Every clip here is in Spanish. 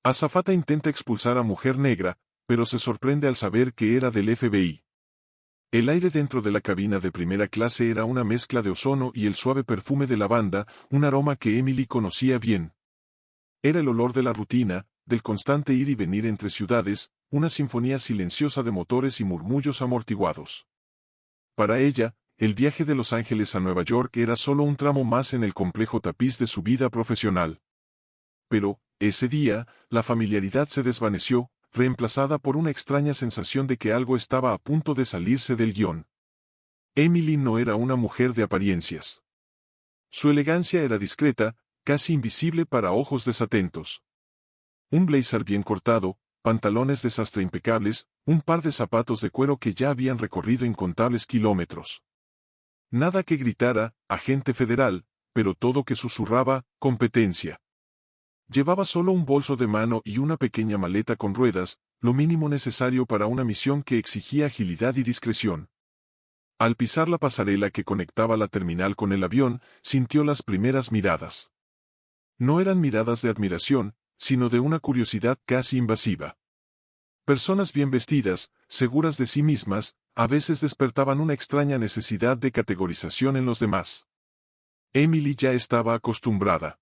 Azafata intenta expulsar a Mujer Negra, pero se sorprende al saber que era del FBI. El aire dentro de la cabina de primera clase era una mezcla de ozono y el suave perfume de lavanda, un aroma que Emily conocía bien. Era el olor de la rutina, del constante ir y venir entre ciudades, una sinfonía silenciosa de motores y murmullos amortiguados. Para ella, el viaje de Los Ángeles a Nueva York era solo un tramo más en el complejo tapiz de su vida profesional. Pero, ese día, la familiaridad se desvaneció, reemplazada por una extraña sensación de que algo estaba a punto de salirse del guión. Emily no era una mujer de apariencias. Su elegancia era discreta, casi invisible para ojos desatentos. Un blazer bien cortado, pantalones de sastre impecables, un par de zapatos de cuero que ya habían recorrido incontables kilómetros. Nada que gritara, agente federal, pero todo que susurraba, competencia. Llevaba solo un bolso de mano y una pequeña maleta con ruedas, lo mínimo necesario para una misión que exigía agilidad y discreción. Al pisar la pasarela que conectaba la terminal con el avión, sintió las primeras miradas. No eran miradas de admiración, sino de una curiosidad casi invasiva. Personas bien vestidas, seguras de sí mismas, a veces despertaban una extraña necesidad de categorización en los demás. Emily ya estaba acostumbrada.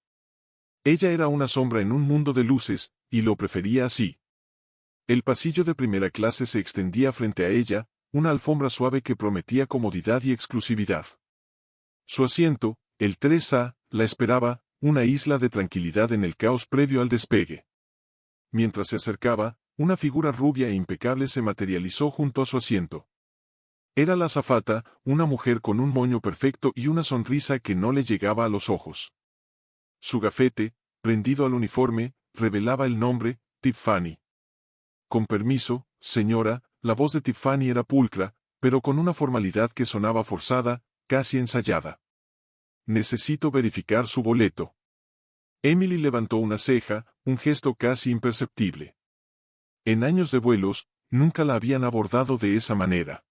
Ella era una sombra en un mundo de luces, y lo prefería así. El pasillo de primera clase se extendía frente a ella, una alfombra suave que prometía comodidad y exclusividad. Su asiento, el 3A, la esperaba, una isla de tranquilidad en el caos previo al despegue. Mientras se acercaba, una figura rubia e impecable se materializó junto a su asiento. Era la azafata, una mujer con un moño perfecto y una sonrisa que no le llegaba a los ojos. Su gafete, prendido al uniforme, revelaba el nombre, Tiffany. Con permiso, señora, la voz de Tiffany era pulcra, pero con una formalidad que sonaba forzada, casi ensayada. Necesito verificar su boleto. Emily levantó una ceja, un gesto casi imperceptible. En años de vuelos, nunca la habían abordado de esa manera.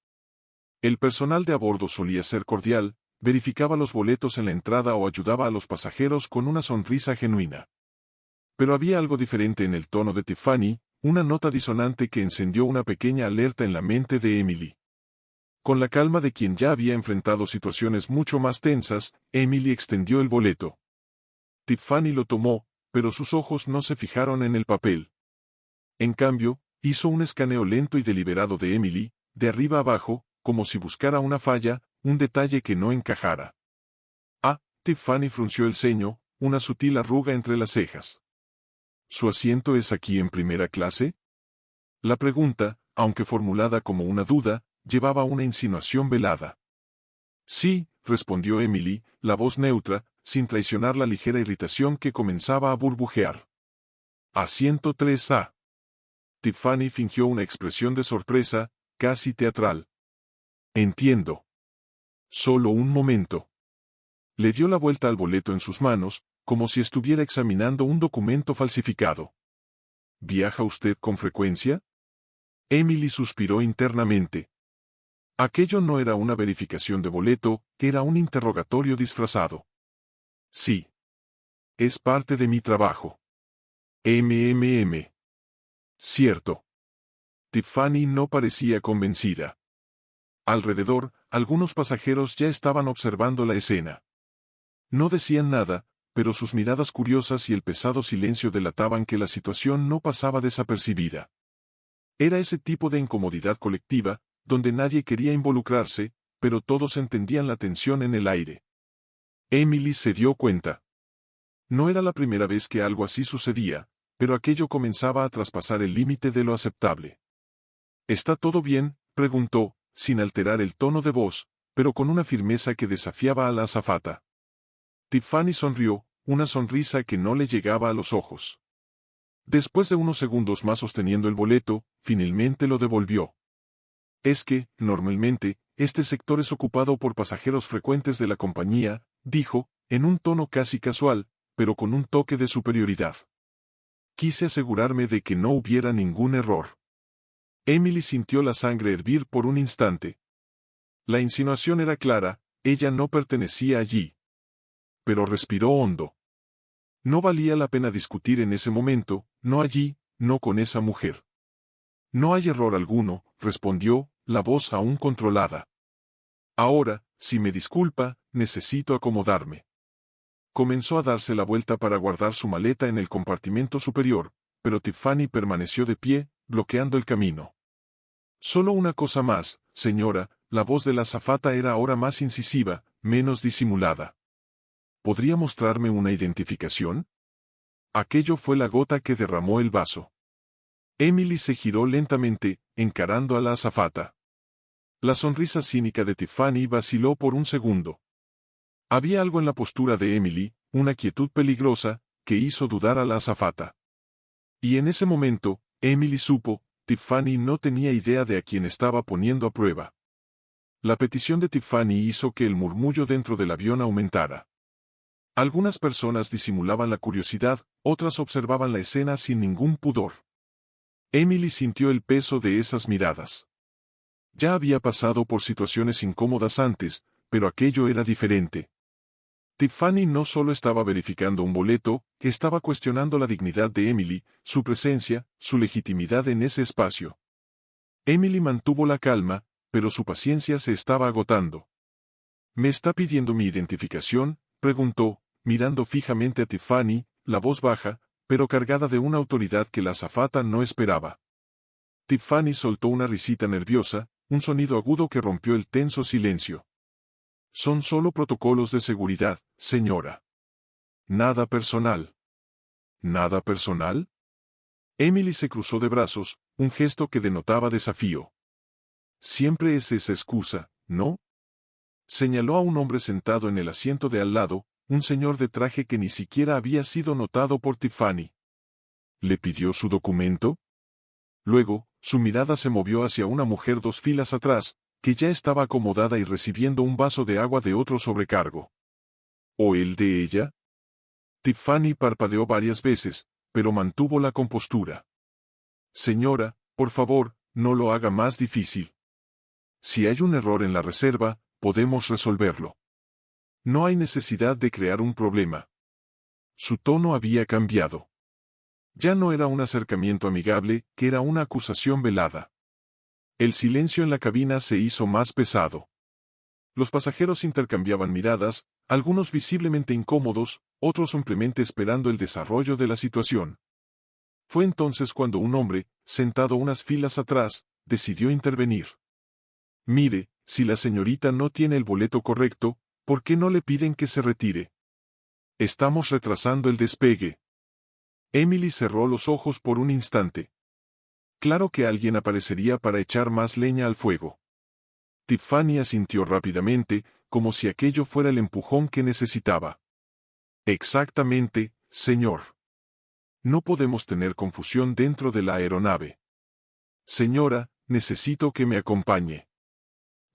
El personal de a bordo solía ser cordial, verificaba los boletos en la entrada o ayudaba a los pasajeros con una sonrisa genuina. Pero había algo diferente en el tono de Tiffany, una nota disonante que encendió una pequeña alerta en la mente de Emily. Con la calma de quien ya había enfrentado situaciones mucho más tensas, Emily extendió el boleto. Tiffany lo tomó, pero sus ojos no se fijaron en el papel. En cambio, hizo un escaneo lento y deliberado de Emily, de arriba abajo, como si buscara una falla, un detalle que no encajara. Tiffany frunció el ceño, una sutil arruga entre las cejas. ¿Su asiento es aquí en primera clase? La pregunta, aunque formulada como una duda, llevaba una insinuación velada. Sí, respondió Emily, la voz neutra, sin traicionar la ligera irritación que comenzaba a burbujear. Asiento 3A. Tiffany fingió una expresión de sorpresa, casi teatral. Entiendo. Solo un momento. Le dio la vuelta al boleto en sus manos, como si estuviera examinando un documento falsificado. ¿Viaja usted con frecuencia? Emily suspiró internamente. Aquello no era una verificación de boleto, era un interrogatorio disfrazado. Sí. Es parte de mi trabajo. MMM. Cierto. Tiffany no parecía convencida. Alrededor, algunos pasajeros ya estaban observando la escena. No decían nada, pero sus miradas curiosas y el pesado silencio delataban que la situación no pasaba desapercibida. Era ese tipo de incomodidad colectiva, donde nadie quería involucrarse, pero todos entendían la tensión en el aire. Emily se dio cuenta. No era la primera vez que algo así sucedía, pero aquello comenzaba a traspasar el límite de lo aceptable. ¿Está todo bien?, preguntó, sin alterar el tono de voz, pero con una firmeza que desafiaba a la azafata. Tiffany sonrió, una sonrisa que no le llegaba a los ojos. Después de unos segundos más sosteniendo el boleto, finalmente lo devolvió. Es que, normalmente, este sector es ocupado por pasajeros frecuentes de la compañía, dijo, en un tono casi casual, pero con un toque de superioridad. Quise asegurarme de que no hubiera ningún error. Emily sintió la sangre hervir por un instante. La insinuación era clara, ella no pertenecía allí. Pero respiró hondo. No valía la pena discutir en ese momento, no allí, no con esa mujer. No hay error alguno, respondió, la voz aún controlada. Ahora, si me disculpa, necesito acomodarme. Comenzó a darse la vuelta para guardar su maleta en el compartimento superior, pero Tiffany permaneció de pie, bloqueando el camino. Solo una cosa más, señora, la voz de la azafata era ahora más incisiva, menos disimulada. ¿Podría mostrarme una identificación? Aquello fue la gota que derramó el vaso. Emily se giró lentamente, encarando a la azafata. La sonrisa cínica de Tiffany vaciló por un segundo. Había algo en la postura de Emily, una quietud peligrosa, que hizo dudar a la azafata. Y en ese momento, Emily supo, Tiffany no tenía idea de a quién estaba poniendo a prueba. La petición de Tiffany hizo que el murmullo dentro del avión aumentara. Algunas personas disimulaban la curiosidad, otras observaban la escena sin ningún pudor. Emily sintió el peso de esas miradas. Ya había pasado por situaciones incómodas antes, pero aquello era diferente. Tiffany no solo estaba verificando un boleto, estaba cuestionando la dignidad de Emily, su presencia, su legitimidad en ese espacio. Emily mantuvo la calma, pero su paciencia se estaba agotando. ¿Me está pidiendo mi identificación?, preguntó, mirando fijamente a Tiffany, la voz baja, pero cargada de una autoridad que la azafata no esperaba. Tiffany soltó una risita nerviosa, un sonido agudo que rompió el tenso silencio. Son solo protocolos de seguridad, señora. Nada personal. ¿Nada personal? Emily se cruzó de brazos, un gesto que denotaba desafío. Siempre es esa excusa, ¿no? Señaló a un hombre sentado en el asiento de al lado, un señor de traje que ni siquiera había sido notado por Tiffany. ¿Le pidió su documento? Luego, su mirada se movió hacia una mujer 2 filas atrás, que ya estaba acomodada y recibiendo un vaso de agua de otro sobrecargo. ¿O el de ella? Tiffany parpadeó varias veces, pero mantuvo la compostura. Señora, por favor, no lo haga más difícil. Si hay un error en la reserva, podemos resolverlo. No hay necesidad de crear un problema. Su tono había cambiado. Ya no era un acercamiento amigable, que era una acusación velada. El silencio en la cabina se hizo más pesado. Los pasajeros intercambiaban miradas, algunos visiblemente incómodos, otros simplemente esperando el desarrollo de la situación. Fue entonces cuando un hombre, sentado unas filas atrás, decidió intervenir. Mire, si la señorita no tiene el boleto correcto, ¿por qué no le piden que se retire? Estamos retrasando el despegue. Emily cerró los ojos por un instante. Claro que alguien aparecería para echar más leña al fuego. Tiffany asintió rápidamente, como si aquello fuera el empujón que necesitaba. Exactamente, señor. No podemos tener confusión dentro de la aeronave. Señora, necesito que me acompañe.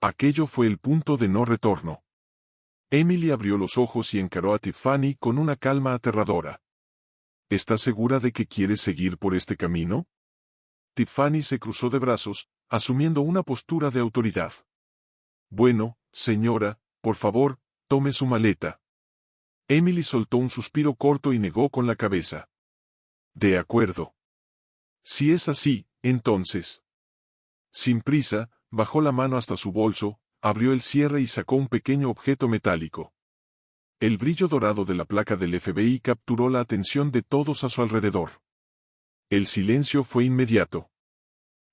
Aquello fue el punto de no retorno. Emily abrió los ojos y encaró a Tiffany con una calma aterradora. ¿Está segura de que quiere seguir por este camino? Tiffany se cruzó de brazos, asumiendo una postura de autoridad. Bueno, señora, por favor, tome su maleta. Emily soltó un suspiro corto y negó con la cabeza. De acuerdo. Si es así, entonces. Sin prisa, bajó la mano hasta su bolso, abrió el cierre y sacó un pequeño objeto metálico. El brillo dorado de la placa del FBI capturó la atención de todos a su alrededor. El silencio fue inmediato.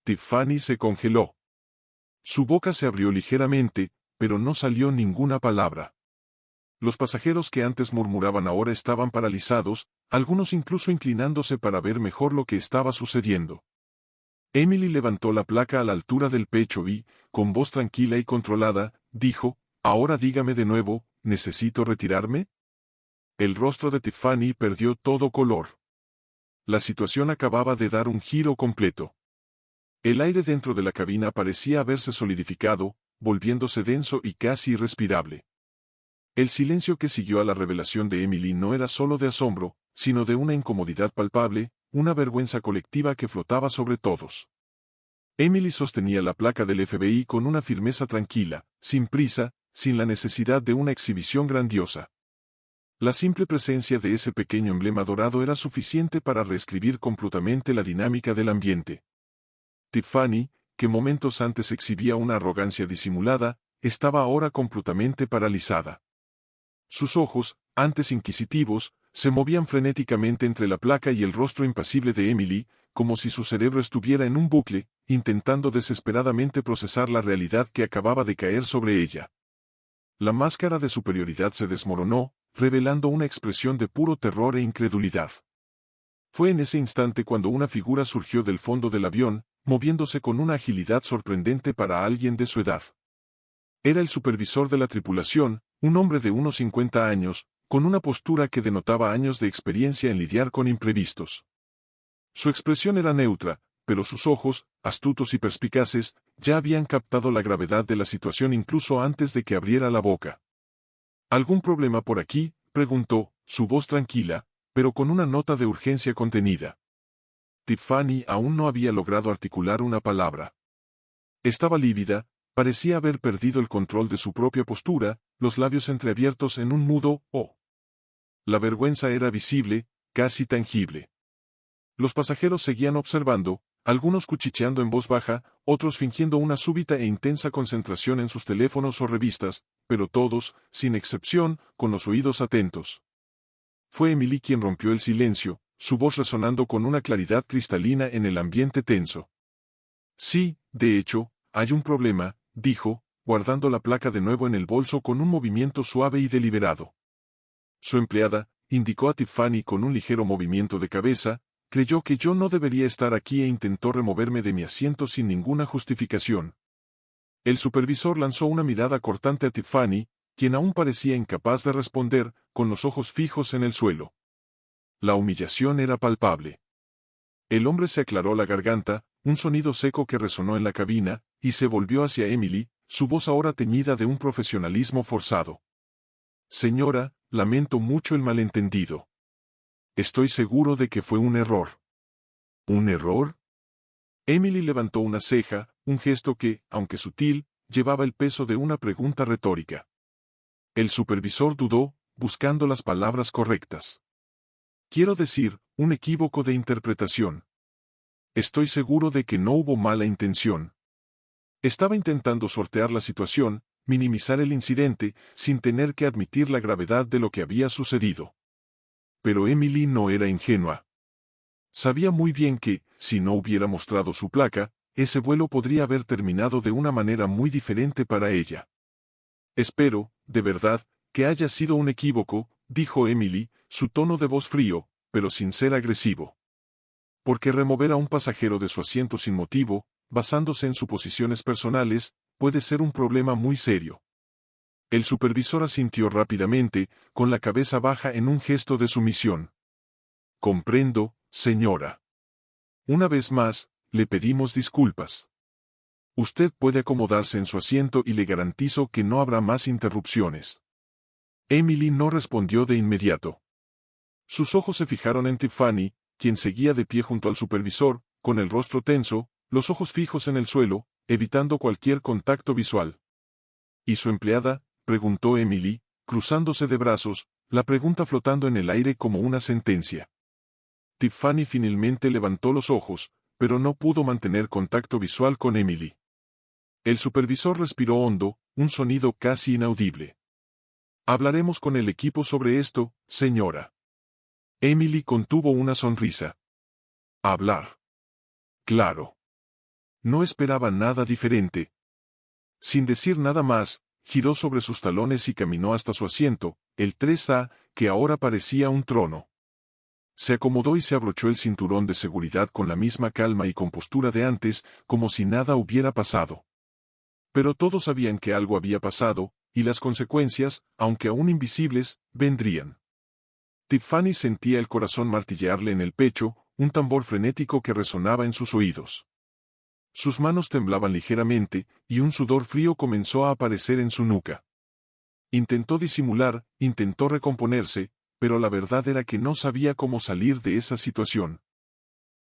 Tiffany se congeló. Su boca se abrió ligeramente, pero no salió ninguna palabra. Los pasajeros que antes murmuraban ahora estaban paralizados, algunos incluso inclinándose para ver mejor lo que estaba sucediendo. Emily levantó la placa a la altura del pecho y, con voz tranquila y controlada, dijo, «Ahora dígame de nuevo, ¿necesito retirarme?» El rostro de Tiffany perdió todo color. La situación acababa de dar un giro completo. El aire dentro de la cabina parecía haberse solidificado, volviéndose denso y casi irrespirable. El silencio que siguió a la revelación de Emily no era solo de asombro, sino de una incomodidad palpable, una vergüenza colectiva que flotaba sobre todos. Emily sostenía la placa del FBI con una firmeza tranquila, sin prisa, sin la necesidad de una exhibición grandiosa. La simple presencia de ese pequeño emblema dorado era suficiente para reescribir completamente la dinámica del ambiente. Tiffany, que momentos antes exhibía una arrogancia disimulada, estaba ahora completamente paralizada. Sus ojos, antes inquisitivos, se movían frenéticamente entre la placa y el rostro impasible de Emily, como si su cerebro estuviera en un bucle, intentando desesperadamente procesar la realidad que acababa de caer sobre ella. La máscara de superioridad se desmoronó, revelando una expresión de puro terror e incredulidad. Fue en ese instante cuando una figura surgió del fondo del avión, moviéndose con una agilidad sorprendente para alguien de su edad. Era el supervisor de la tripulación, un hombre de unos 50 años, con una postura que denotaba años de experiencia en lidiar con imprevistos. Su expresión era neutra, pero sus ojos, astutos y perspicaces, ya habían captado la gravedad de la situación incluso antes de que abriera la boca. ¿Algún problema por aquí?, preguntó, su voz tranquila, pero con una nota de urgencia contenida. Tiffany aún no había logrado articular una palabra. Estaba lívida, parecía haber perdido el control de su propia postura, los labios entreabiertos en un mudo «oh». La vergüenza era visible, casi tangible. Los pasajeros seguían observando, algunos cuchicheando en voz baja, otros fingiendo una súbita e intensa concentración en sus teléfonos o revistas, pero todos, sin excepción, con los oídos atentos. Fue Emily quien rompió el silencio, su voz resonando con una claridad cristalina en el ambiente tenso. Sí, de hecho, hay un problema, dijo, guardando la placa de nuevo en el bolso con un movimiento suave y deliberado. Su empleada, indicó a Tiffany con un ligero movimiento de cabeza, creyó que yo no debería estar aquí e intentó removerme de mi asiento sin ninguna justificación. El supervisor lanzó una mirada cortante a Tiffany, quien aún parecía incapaz de responder, con los ojos fijos en el suelo. La humillación era palpable. El hombre se aclaró la garganta, un sonido seco que resonó en la cabina, y se volvió hacia Emily, su voz ahora teñida de un profesionalismo forzado. Señora, lamento mucho el malentendido. Estoy seguro de que fue un error. ¿Un error? Emily levantó una ceja, un gesto que, aunque sutil, llevaba el peso de una pregunta retórica. El supervisor dudó, buscando las palabras correctas. Quiero decir, un equívoco de interpretación. Estoy seguro de que no hubo mala intención. Estaba intentando sortear la situación, minimizar el incidente, sin tener que admitir la gravedad de lo que había sucedido. Pero Emily no era ingenua. Sabía muy bien que, si no hubiera mostrado su placa, ese vuelo podría haber terminado de una manera muy diferente para ella. Espero, de verdad, que haya sido un equívoco, dijo Emily, su tono de voz frío, pero sin ser agresivo. Porque remover a un pasajero de su asiento sin motivo, basándose en suposiciones personales, puede ser un problema muy serio. El supervisor asintió rápidamente, con la cabeza baja en un gesto de sumisión. Comprendo, señora. Una vez más, le pedimos disculpas. Usted puede acomodarse en su asiento y le garantizo que no habrá más interrupciones. Emily no respondió de inmediato. Sus ojos se fijaron en Tiffany, quien seguía de pie junto al supervisor, con el rostro tenso, los ojos fijos en el suelo, evitando cualquier contacto visual. ¿Y su empleada?, preguntó Emily, cruzándose de brazos, la pregunta flotando en el aire como una sentencia. Tiffany finalmente levantó los ojos, pero no pudo mantener contacto visual con Emily. El supervisor respiró hondo, un sonido casi inaudible. Hablaremos con el equipo sobre esto, señora. Emily contuvo una sonrisa. Hablar. Claro. No esperaba nada diferente. Sin decir nada más, giró sobre sus talones y caminó hasta su asiento, el 3A, que ahora parecía un trono. Se acomodó y se abrochó el cinturón de seguridad con la misma calma y compostura de antes, como si nada hubiera pasado. Pero todos sabían que algo había pasado, y las consecuencias, aunque aún invisibles, vendrían. Tiffany sentía el corazón martillearle en el pecho, un tambor frenético que resonaba en sus oídos. Sus manos temblaban ligeramente, y un sudor frío comenzó a aparecer en su nuca. Intentó disimular, intentó recomponerse, pero la verdad era que no sabía cómo salir de esa situación.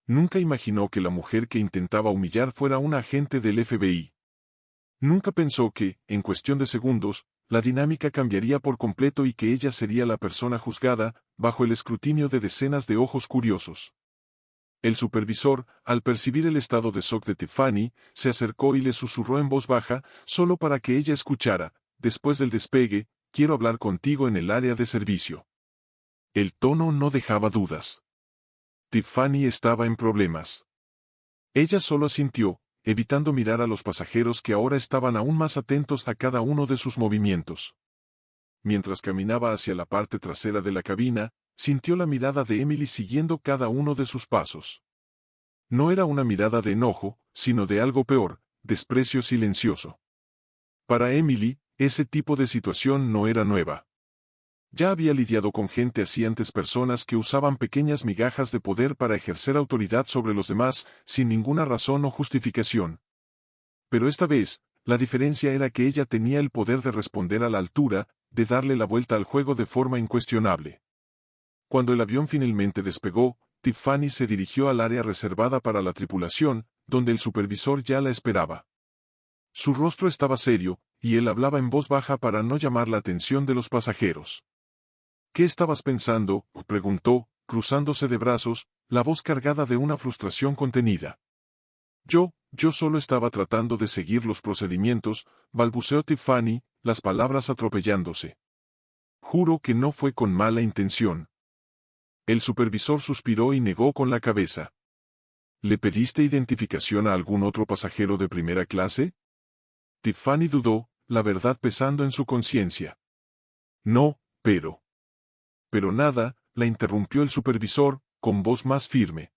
Nunca imaginó que la mujer que intentaba humillar fuera una agente del FBI. Nunca pensó que, en cuestión de segundos, la dinámica cambiaría por completo y que ella sería la persona juzgada, bajo el escrutinio de decenas de ojos curiosos. El supervisor, al percibir el estado de shock de Tiffany, se acercó y le susurró en voz baja, solo para que ella escuchara: después del despegue, quiero hablar contigo en el área de servicio. El tono no dejaba dudas. Tiffany estaba en problemas. Ella solo asintió, evitando mirar a los pasajeros que ahora estaban aún más atentos a cada uno de sus movimientos. Mientras caminaba hacia la parte trasera de la cabina, sintió la mirada de Emily siguiendo cada uno de sus pasos. No era una mirada de enojo, sino de algo peor, desprecio silencioso. Para Emily, ese tipo de situación no era nueva. Ya había lidiado con gente así antes, personas que usaban pequeñas migajas de poder para ejercer autoridad sobre los demás, sin ninguna razón o justificación. Pero esta vez, la diferencia era que ella tenía el poder de responder a la altura, de darle la vuelta al juego de forma incuestionable. Cuando el avión finalmente despegó, Tiffany se dirigió al área reservada para la tripulación, donde el supervisor ya la esperaba. Su rostro estaba serio, y él hablaba en voz baja para no llamar la atención de los pasajeros. ¿Qué estabas pensando?, preguntó, cruzándose de brazos, la voz cargada de una frustración contenida. Yo solo estaba tratando de seguir los procedimientos, balbuceó Tiffany, las palabras atropellándose. Juro que no fue con mala intención. El supervisor suspiró y negó con la cabeza. ¿Le pediste identificación a algún otro pasajero de primera clase? Tiffany dudó, la verdad pesando en su conciencia. No, pero... Pero nada, la interrumpió el supervisor, con voz más firme.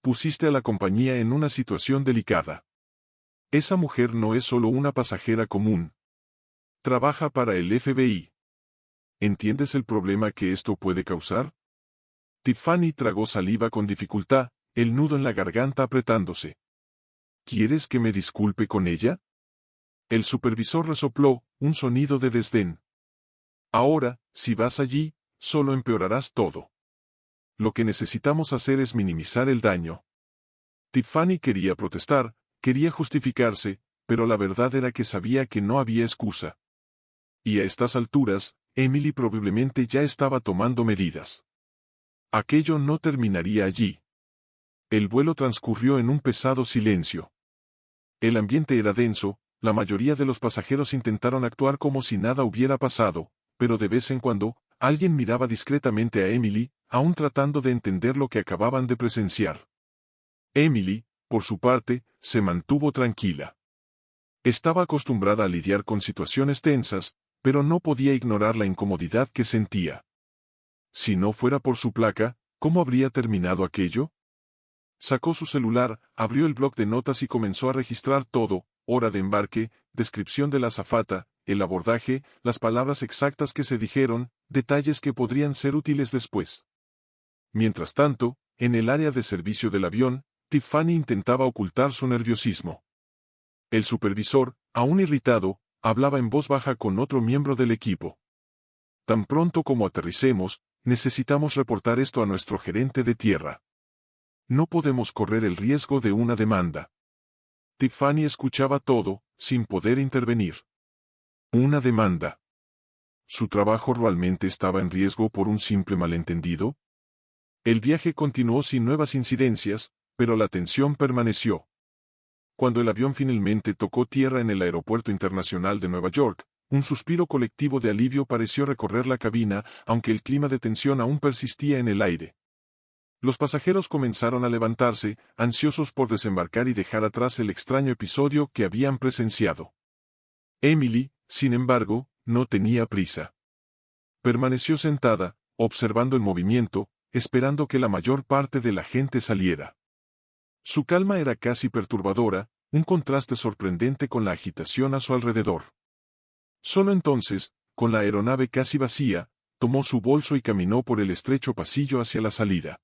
Pusiste a la compañía en una situación delicada. Esa mujer no es solo una pasajera común. Trabaja para el FBI. ¿Entiendes el problema que esto puede causar? Tiffany tragó saliva con dificultad, el nudo en la garganta apretándose. ¿Quieres que me disculpe con ella? El supervisor resopló, un sonido de desdén. Ahora, si vas allí, solo empeorarás todo. Lo que necesitamos hacer es minimizar el daño. Tiffany quería protestar, quería justificarse, pero la verdad era que sabía que no había excusa. Y a estas alturas, Emily probablemente ya estaba tomando medidas. Aquello no terminaría allí. El vuelo transcurrió en un pesado silencio. El ambiente era denso, la mayoría de los pasajeros intentaron actuar como si nada hubiera pasado, pero de vez en cuando, alguien miraba discretamente a Emily, aún tratando de entender lo que acababan de presenciar. Emily, por su parte, se mantuvo tranquila. Estaba acostumbrada a lidiar con situaciones tensas, pero no podía ignorar la incomodidad que sentía. Si no fuera por su placa, ¿cómo habría terminado aquello? Sacó su celular, abrió el bloc de notas y comenzó a registrar todo: hora de embarque, descripción de la azafata, el abordaje, las palabras exactas que se dijeron, detalles que podrían ser útiles después. Mientras tanto, en el área de servicio del avión, Tiffany intentaba ocultar su nerviosismo. El supervisor, aún irritado, hablaba en voz baja con otro miembro del equipo. Tan pronto como aterricemos, necesitamos reportar esto a nuestro gerente de tierra. No podemos correr el riesgo de una demanda. Tiffany escuchaba todo, sin poder intervenir. Una demanda. ¿Su trabajo realmente estaba en riesgo por un simple malentendido? El viaje continuó sin nuevas incidencias, pero la tensión permaneció. Cuando el avión finalmente tocó tierra en el Aeropuerto Internacional de Nueva York, un suspiro colectivo de alivio pareció recorrer la cabina, aunque el clima de tensión aún persistía en el aire. Los pasajeros comenzaron a levantarse, ansiosos por desembarcar y dejar atrás el extraño episodio que habían presenciado. Emily, sin embargo, no tenía prisa. Permaneció sentada, observando el movimiento, esperando que la mayor parte de la gente saliera. Su calma era casi perturbadora, un contraste sorprendente con la agitación a su alrededor. Solo entonces, con la aeronave casi vacía, tomó su bolso y caminó por el estrecho pasillo hacia la salida.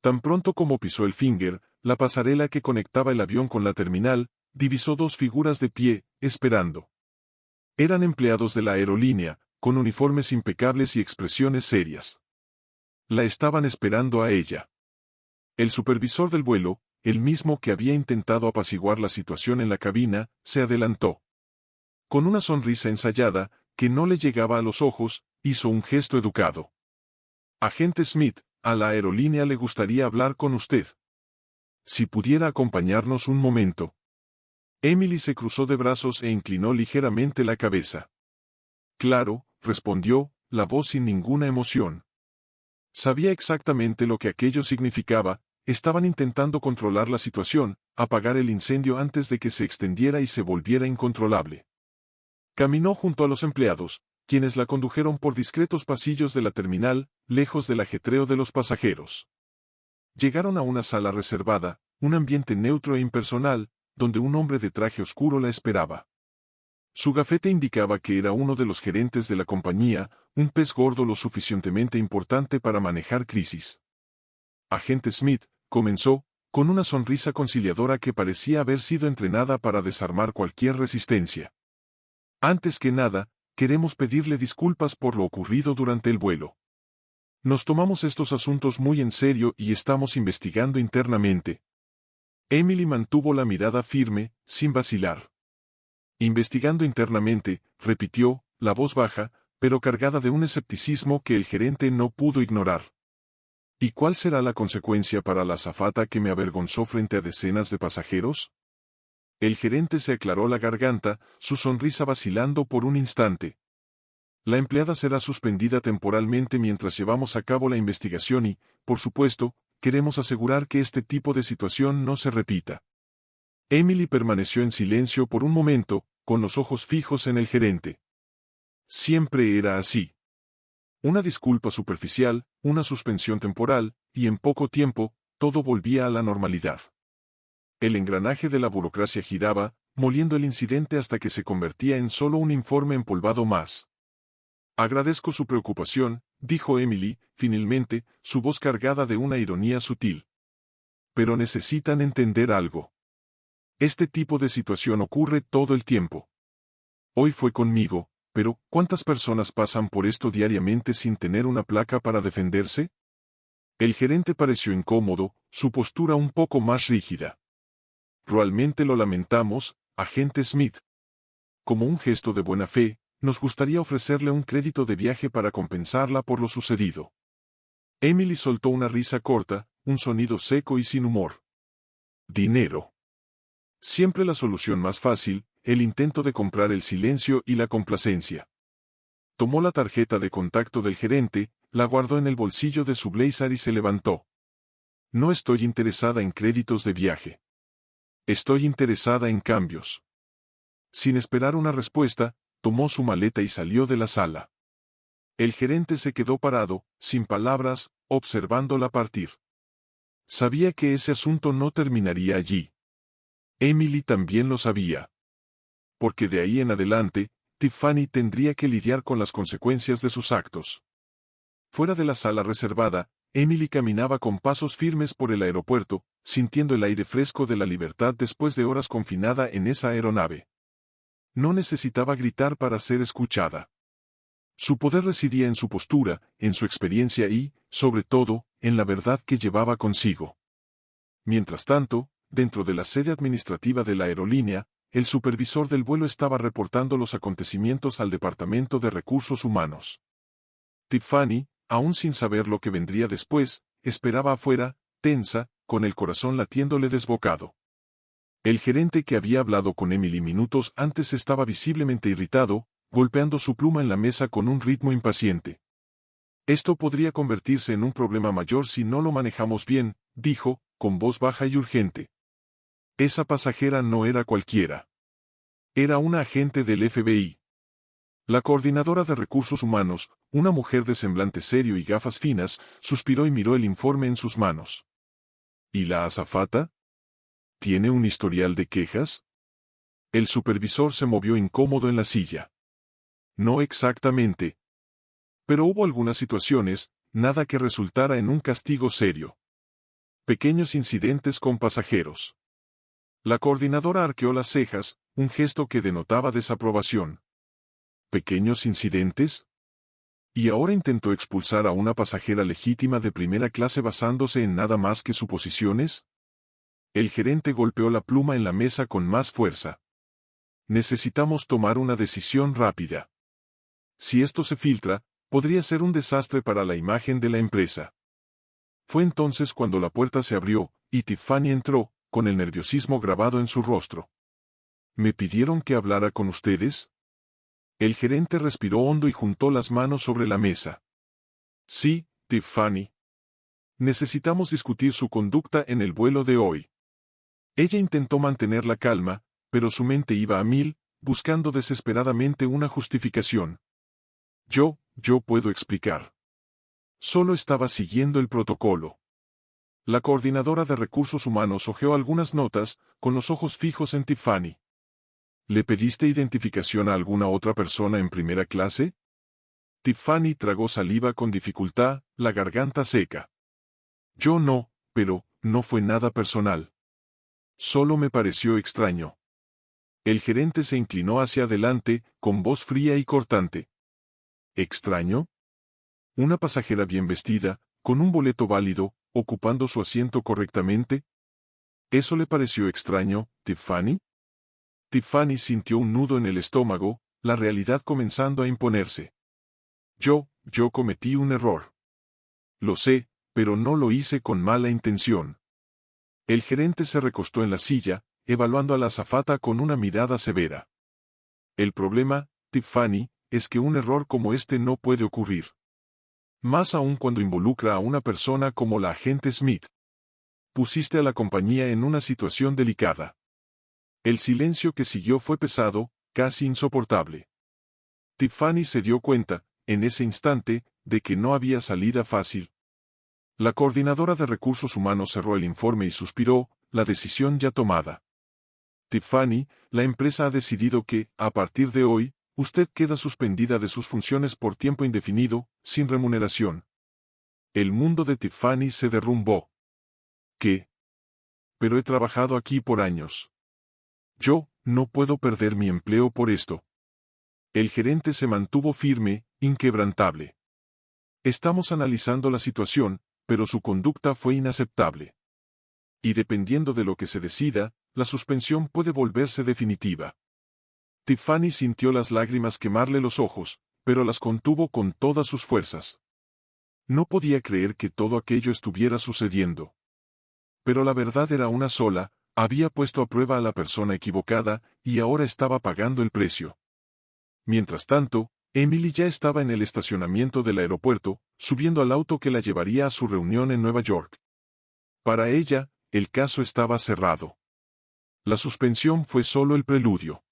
Tan pronto como pisó el Finger, la pasarela que conectaba el avión con la terminal, divisó dos figuras de pie, esperando. Eran empleados de la aerolínea, con uniformes impecables y expresiones serias. La estaban esperando a ella. El supervisor del vuelo, el mismo que había intentado apaciguar la situación en la cabina, se adelantó. Con una sonrisa ensayada, que no le llegaba a los ojos, hizo un gesto educado. Agente Smith, a la aerolínea le gustaría hablar con usted. Si pudiera acompañarnos un momento. Emily se cruzó de brazos e inclinó ligeramente la cabeza. Claro, respondió, la voz sin ninguna emoción. Sabía exactamente lo que aquello significaba, estaban intentando controlar la situación, apagar el incendio antes de que se extendiera y se volviera incontrolable. Caminó junto a los empleados, quienes la condujeron por discretos pasillos de la terminal, lejos del ajetreo de los pasajeros. Llegaron a una sala reservada, un ambiente neutro e impersonal, donde un hombre de traje oscuro la esperaba. Su gafete indicaba que era uno de los gerentes de la compañía, un pez gordo lo suficientemente importante para manejar crisis. Agente Smith, comenzó, con una sonrisa conciliadora que parecía haber sido entrenada para desarmar cualquier resistencia. Antes que nada, queremos pedirle disculpas por lo ocurrido durante el vuelo. Nos tomamos estos asuntos muy en serio y estamos investigando internamente. Emily mantuvo la mirada firme, sin vacilar. Investigando internamente, repitió, la voz baja, pero cargada de un escepticismo que el gerente no pudo ignorar. ¿Y cuál será la consecuencia para la azafata que me avergonzó frente a decenas de pasajeros? El gerente se aclaró la garganta, su sonrisa vacilando por un instante. La empleada será suspendida temporalmente mientras llevamos a cabo la investigación y, por supuesto, queremos asegurar que este tipo de situación no se repita. Emily permaneció en silencio por un momento, con los ojos fijos en el gerente. Siempre era así. Una disculpa superficial, una suspensión temporal, y en poco tiempo, todo volvía a la normalidad. El engranaje de la burocracia giraba, moliendo el incidente hasta que se convertía en solo un informe empolvado más. Agradezco su preocupación, dijo Emily, finalmente, su voz cargada de una ironía sutil. Pero necesitan entender algo. Este tipo de situación ocurre todo el tiempo. Hoy fue conmigo, pero ¿cuántas personas pasan por esto diariamente sin tener una placa para defenderse? El gerente pareció incómodo, su postura un poco más rígida. Realmente lo lamentamos, agente Smith. Como un gesto de buena fe, nos gustaría ofrecerle un crédito de viaje para compensarla por lo sucedido. Emily soltó una risa corta, un sonido seco y sin humor. Dinero. Siempre la solución más fácil, el intento de comprar el silencio y la complacencia. Tomó la tarjeta de contacto del gerente, la guardó en el bolsillo de su blazer y se levantó. No estoy interesada en créditos de viaje. Estoy interesada en cambios. Sin esperar una respuesta, tomó su maleta y salió de la sala. El gerente se quedó parado, sin palabras, observándola partir. Sabía que ese asunto no terminaría allí. Emily también lo sabía. Porque de ahí en adelante, Tiffany tendría que lidiar con las consecuencias de sus actos. Fuera de la sala reservada, Emily caminaba con pasos firmes por el aeropuerto, sintiendo el aire fresco de la libertad después de horas confinada en esa aeronave. No necesitaba gritar para ser escuchada. Su poder residía en su postura, en su experiencia y, sobre todo, en la verdad que llevaba consigo. Mientras tanto, dentro de la sede administrativa de la aerolínea, el supervisor del vuelo estaba reportando los acontecimientos al Departamento de Recursos Humanos. Tiffany, aún sin saber lo que vendría después, esperaba afuera, tensa, con el corazón latiéndole desbocado. El gerente que había hablado con Emily minutos antes estaba visiblemente irritado, golpeando su pluma en la mesa con un ritmo impaciente. Esto podría convertirse en un problema mayor si no lo manejamos bien, dijo, con voz baja y urgente. Esa pasajera no era cualquiera. Era una agente del FBI. La coordinadora de recursos humanos, una mujer de semblante serio y gafas finas, suspiró y miró el informe en sus manos. ¿Y la azafata? ¿Tiene un historial de quejas? El supervisor se movió incómodo en la silla. No exactamente. Pero hubo algunas situaciones, nada que resultara en un castigo serio. Pequeños incidentes con pasajeros. La coordinadora arqueó las cejas, un gesto que denotaba desaprobación. ¿Pequeños incidentes? ¿Y ahora intentó expulsar a una pasajera legítima de primera clase basándose en nada más que suposiciones? El gerente golpeó la pluma en la mesa con más fuerza. Necesitamos tomar una decisión rápida. Si esto se filtra, podría ser un desastre para la imagen de la empresa. Fue entonces cuando la puerta se abrió, y Tiffany entró, con el nerviosismo grabado en su rostro. ¿Me pidieron que hablara con ustedes? El gerente respiró hondo y juntó las manos sobre la mesa. Sí, Tiffany. Necesitamos discutir su conducta en el vuelo de hoy. Ella intentó mantener la calma, pero su mente iba a mil, buscando desesperadamente una justificación. Yo puedo explicar. Solo estaba siguiendo el protocolo. La coordinadora de recursos humanos hojeó algunas notas, con los ojos fijos en Tiffany. ¿Le pediste identificación a alguna otra persona en primera clase? Tiffany tragó saliva con dificultad, la garganta seca. Yo no, pero no fue nada personal. Solo me pareció extraño. El gerente se inclinó hacia adelante, con voz fría y cortante. ¿Extraño? Una pasajera bien vestida, con un boleto válido, ocupando su asiento correctamente. ¿Eso le pareció extraño, Tiffany? Tiffany sintió un nudo en el estómago, la realidad comenzando a imponerse. Yo cometí un error. Lo sé, pero no lo hice con mala intención. El gerente se recostó en la silla, evaluando a la azafata con una mirada severa. El problema, Tiffany, es que un error como este no puede ocurrir. Más aún cuando involucra a una persona como la agente Smith. Pusiste a la compañía en una situación delicada. El silencio que siguió fue pesado, casi insoportable. Tiffany se dio cuenta, en ese instante, de que no había salida fácil. La coordinadora de recursos humanos cerró el informe y suspiró, la decisión ya tomada. Tiffany, la empresa ha decidido que, a partir de hoy, usted queda suspendida de sus funciones por tiempo indefinido, sin remuneración. El mundo de Tiffany se derrumbó. ¿Qué? Pero he trabajado aquí por años. Yo no puedo perder mi empleo por esto. El gerente se mantuvo firme, inquebrantable. Estamos analizando la situación, pero su conducta fue inaceptable. Y dependiendo de lo que se decida, la suspensión puede volverse definitiva. Tiffany sintió las lágrimas quemarle los ojos, pero las contuvo con todas sus fuerzas. No podía creer que todo aquello estuviera sucediendo. Pero la verdad era una sola, había puesto a prueba a la persona equivocada, y ahora estaba pagando el precio. Mientras tanto, Emily ya estaba en el estacionamiento del aeropuerto, subiendo al auto que la llevaría a su reunión en Nueva York. Para ella, el caso estaba cerrado. La suspensión fue solo el preludio.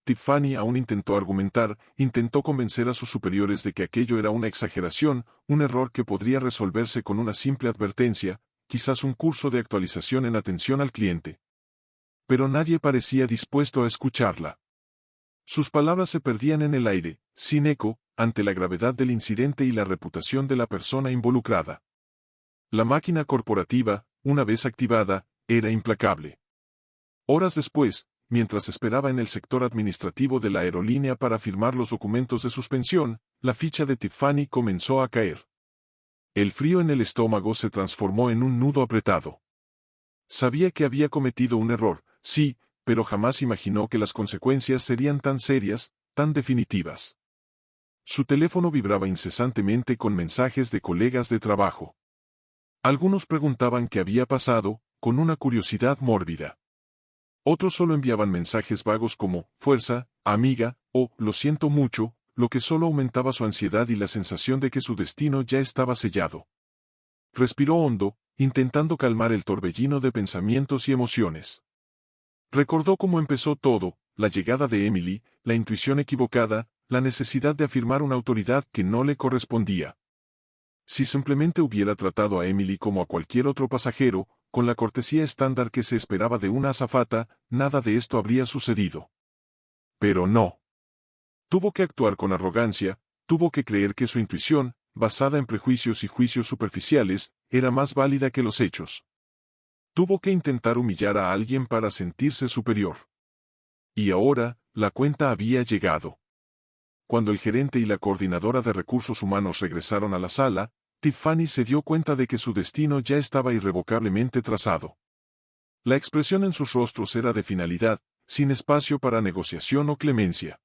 Tiffany aún intentó argumentar, intentó convencer a sus superiores de que aquello era una exageración, un error que podría resolverse con una simple advertencia, quizás un curso de actualización en atención al cliente. Pero nadie parecía dispuesto a escucharla. Sus palabras se perdían en el aire, sin eco, ante la gravedad del incidente y la reputación de la persona involucrada. La máquina corporativa, una vez activada, era implacable. Horas después, mientras esperaba en el sector administrativo de la aerolínea para firmar los documentos de suspensión, la ficha de Tiffany comenzó a caer. El frío en el estómago se transformó en un nudo apretado. Sabía que había cometido un error, sí, pero jamás imaginó que las consecuencias serían tan serias, tan definitivas. Su teléfono vibraba incesantemente con mensajes de colegas de trabajo. Algunos preguntaban qué había pasado, con una curiosidad mórbida. Otros solo enviaban mensajes vagos como, fuerza, amiga, o, lo siento mucho, lo que solo aumentaba su ansiedad y la sensación de que su destino ya estaba sellado. Respiró hondo, intentando calmar el torbellino de pensamientos y emociones. Recordó cómo empezó todo, la llegada de Emily, la intuición equivocada, la necesidad de afirmar una autoridad que no le correspondía. Si simplemente hubiera tratado a Emily como a cualquier otro pasajero, con la cortesía estándar que se esperaba de una azafata, nada de esto habría sucedido. Pero no. Tuvo que actuar con arrogancia, tuvo que creer que su intuición, basada en prejuicios y juicios superficiales, era más válida que los hechos. Tuvo que intentar humillar a alguien para sentirse superior. Y ahora, la cuenta había llegado. Cuando el gerente y la coordinadora de recursos humanos regresaron a la sala, Tiffany se dio cuenta de que su destino ya estaba irrevocablemente trazado. La expresión en sus rostros era de finalidad, sin espacio para negociación o clemencia.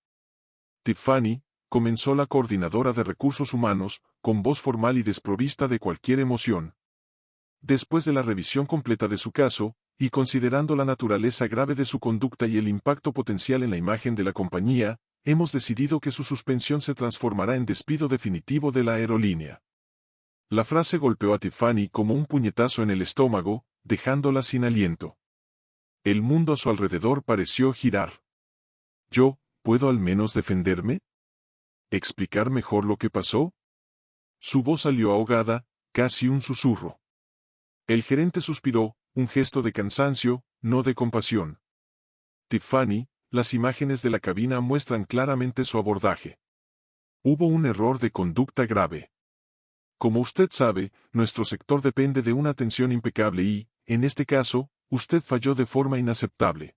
Tiffany, comenzó la coordinadora de recursos humanos, con voz formal y desprovista de cualquier emoción. Después de la revisión completa de su caso, y considerando la naturaleza grave de su conducta y el impacto potencial en la imagen de la compañía, hemos decidido que su suspensión se transformará en despido definitivo de la aerolínea. La frase golpeó a Tiffany como un puñetazo en el estómago, dejándola sin aliento. El mundo a su alrededor pareció girar. ¿Yo, puedo al menos defenderme? ¿Explicar mejor lo que pasó? Su voz salió ahogada, casi un susurro. El gerente suspiró, un gesto de cansancio, no de compasión. Tiffany, las imágenes de la cabina muestran claramente su abordaje. Hubo un error de conducta grave. Como usted sabe, nuestro sector depende de una atención impecable y, en este caso, usted falló de forma inaceptable.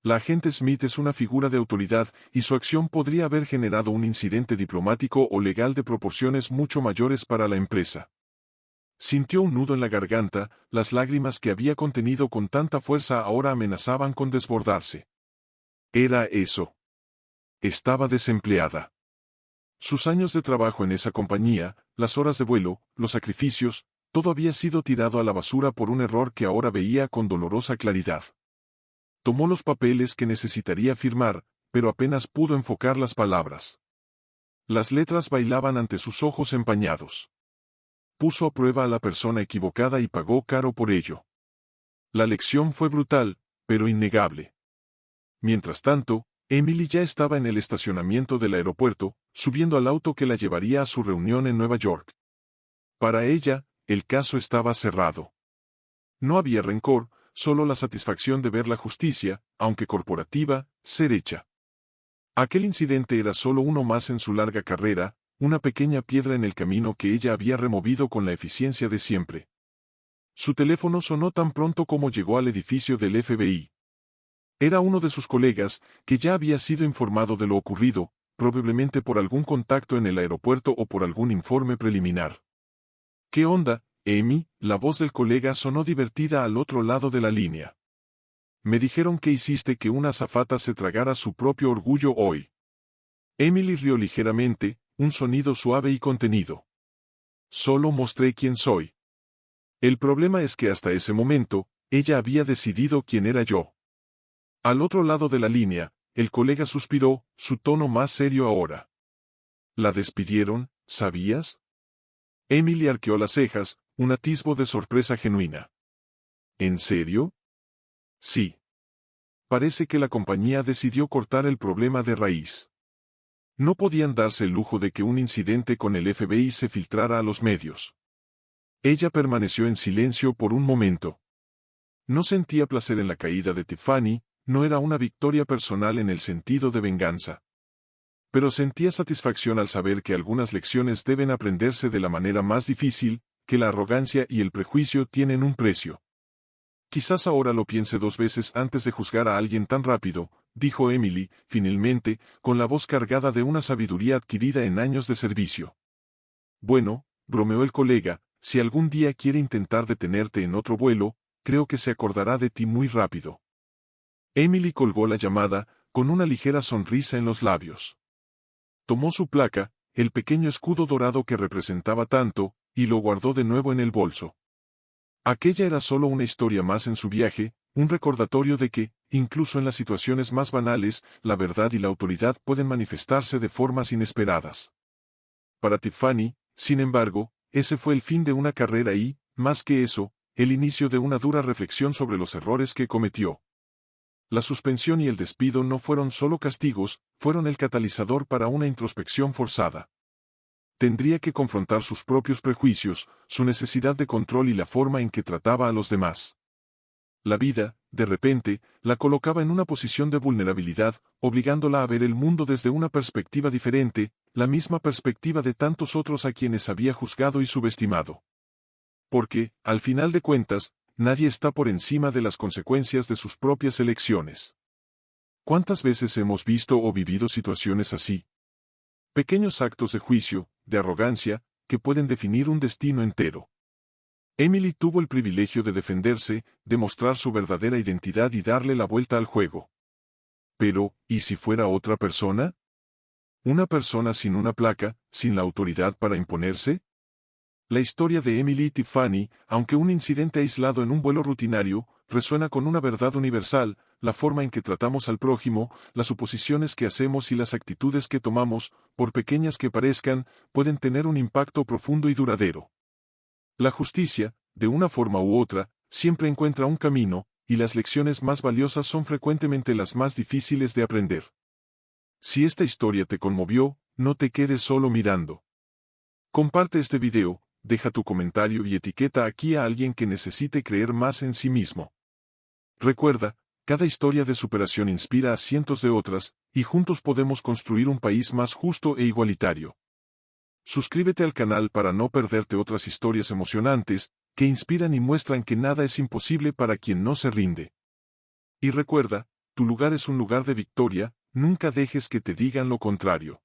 La agente Smith es una figura de autoridad y su acción podría haber generado un incidente diplomático o legal de proporciones mucho mayores para la empresa. Sintió un nudo en la garganta, las lágrimas que había contenido con tanta fuerza ahora amenazaban con desbordarse. Era eso. Estaba desempleada. Sus años de trabajo en esa compañía, las horas de vuelo, los sacrificios, todo había sido tirado a la basura por un error que ahora veía con dolorosa claridad. Tomó los papeles que necesitaría firmar, pero apenas pudo enfocar las palabras. Las letras bailaban ante sus ojos empañados. Puso a prueba a la persona equivocada y pagó caro por ello. La lección fue brutal, pero innegable. Mientras tanto, Emily ya estaba en el estacionamiento del aeropuerto, subiendo al auto que la llevaría a su reunión en Nueva York. Para ella, el caso estaba cerrado. No había rencor, solo la satisfacción de ver la justicia, aunque corporativa, ser hecha. Aquel incidente era solo uno más en su larga carrera, una pequeña piedra en el camino que ella había removido con la eficiencia de siempre. Su teléfono sonó tan pronto como llegó al edificio del FBI. Era uno de sus colegas, que ya había sido informado de lo ocurrido, probablemente por algún contacto en el aeropuerto o por algún informe preliminar. ¿Qué onda, Amy? La voz del colega sonó divertida al otro lado de la línea. Me dijeron que hiciste que una azafata se tragara su propio orgullo hoy. Emily rió ligeramente, un sonido suave y contenido. Solo mostré quién soy. El problema es que hasta ese momento, ella había decidido quién era yo. Al otro lado de la línea, el colega suspiró, su tono más serio ahora. ¿La despidieron, sabías? Emily arqueó las cejas, un atisbo de sorpresa genuina. ¿En serio? Sí. Parece que la compañía decidió cortar el problema de raíz. No podían darse el lujo de que un incidente con el FBI se filtrara a los medios. Ella permaneció en silencio por un momento. No sentía placer en la caída de Tiffany, no era una victoria personal en el sentido de venganza. Pero sentía satisfacción al saber que algunas lecciones deben aprenderse de la manera más difícil, que la arrogancia y el prejuicio tienen un precio. Quizás ahora lo piense dos veces antes de juzgar a alguien tan rápido, dijo Emily, finalmente, con la voz cargada de una sabiduría adquirida en años de servicio. Bueno, bromeó el colega, si algún día quiere intentar detenerte en otro vuelo, creo que se acordará de ti muy rápido. Emily colgó la llamada, con una ligera sonrisa en los labios. Tomó su placa, el pequeño escudo dorado que representaba tanto, y lo guardó de nuevo en el bolso. Aquella era solo una historia más en su viaje, un recordatorio de que, incluso en las situaciones más banales, la verdad y la autoridad pueden manifestarse de formas inesperadas. Para Tiffany, sin embargo, ese fue el fin de una carrera y, más que eso, el inicio de una dura reflexión sobre los errores que cometió. La suspensión y el despido no fueron solo castigos, fueron el catalizador para una introspección forzada. Tendría que confrontar sus propios prejuicios, su necesidad de control y la forma en que trataba a los demás. La vida, de repente, la colocaba en una posición de vulnerabilidad, obligándola a ver el mundo desde una perspectiva diferente, la misma perspectiva de tantos otros a quienes había juzgado y subestimado. Porque, al final de cuentas, nadie está por encima de las consecuencias de sus propias elecciones. ¿Cuántas veces hemos visto o vivido situaciones así? Pequeños actos de juicio, de arrogancia, que pueden definir un destino entero. Emily tuvo el privilegio de defenderse, de mostrar su verdadera identidad y darle la vuelta al juego. Pero, ¿y si fuera otra persona? ¿Una persona sin una placa, sin la autoridad para imponerse? La historia de Emily y Tiffany, aunque un incidente aislado en un vuelo rutinario, resuena con una verdad universal: la forma en que tratamos al prójimo, las suposiciones que hacemos y las actitudes que tomamos, por pequeñas que parezcan, pueden tener un impacto profundo y duradero. La justicia, de una forma u otra, siempre encuentra un camino, y las lecciones más valiosas son frecuentemente las más difíciles de aprender. Si esta historia te conmovió, no te quedes solo mirando. Comparte este video, deja tu comentario y etiqueta aquí a alguien que necesite creer más en sí mismo. Recuerda, cada historia de superación inspira a cientos de otras, y juntos podemos construir un país más justo e igualitario. Suscríbete al canal para no perderte otras historias emocionantes, que inspiran y muestran que nada es imposible para quien no se rinde. Y recuerda, tu lugar es un lugar de victoria, nunca dejes que te digan lo contrario.